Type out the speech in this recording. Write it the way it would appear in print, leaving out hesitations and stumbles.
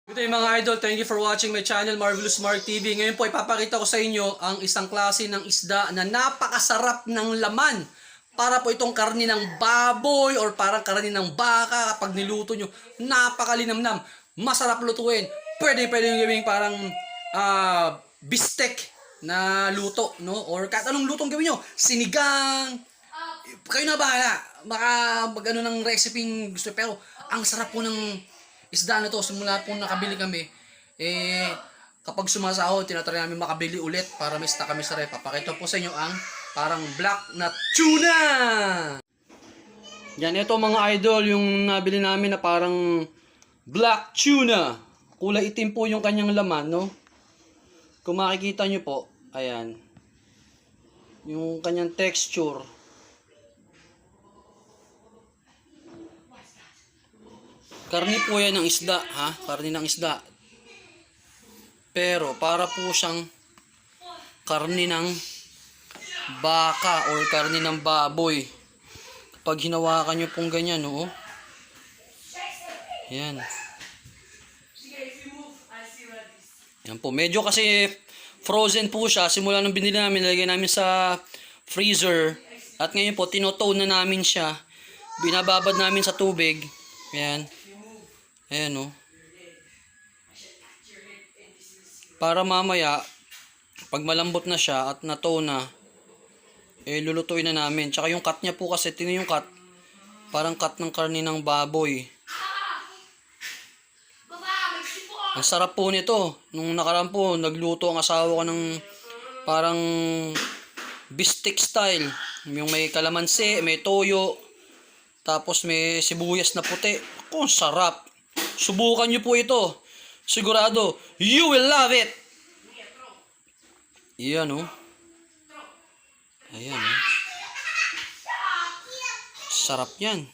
Good day mga idol, thank you for watching my channel Marvelous Mark TV. Ngayon po ipapakita ko sa inyo ang isang klase ng isda na napakasarap ng laman. Para po itong karni ng baboy or parang karni ng baka kapag niluto nyo, napakalinamnam. Masarap lutuin. Pwede yung gawing parang bistek na luto, no? Or kahit anong lutong gawin nyo, sinigang. Kayo na bahala. Baka mag-ano ng recipe gusto, pero ang sarap po ng isda na to. Simula po nakabili kami, kapag sumasahod, tinatry namin makabili ulit para may stock kami sa ref. Papakita po sa inyo ang parang black na tuna. Yan, ito mga idol, yung nabili namin na parang black tuna. Kulay itim po yung kanyang laman, no? Kung makikita nyo po, ayan, yung kanyang texture. Karni po yan ng isda, ha? Karni ng isda. Pero para po siyang karni ng baka or karni ng baboy. Kapag hinawakan nyo pong ganyan, no? Yan. Yan po. Medyo kasi frozen po siya. Simula nung binili namin, nilagay namin sa freezer. At ngayon po, tinotone na namin siya. Binababad namin sa tubig. Yan. Ayan, oh. Para mamaya, pag malambot na siya at nato na, lulutuin na namin. Tsaka yung cut niya po kasi, tingnan yung cut. Parang cut ng karne ng baboy. Ang sarap po nito. Nung nakaraan po, nagluto ang asawa ko ng parang bistek style. Yung may kalamansi, may toyo, tapos may sibuyas na puti. Ako, sarap. Subukan nyo po ito. Sigurado, you will love it. Iyan, oh. Ayan, oh. Sarap yan.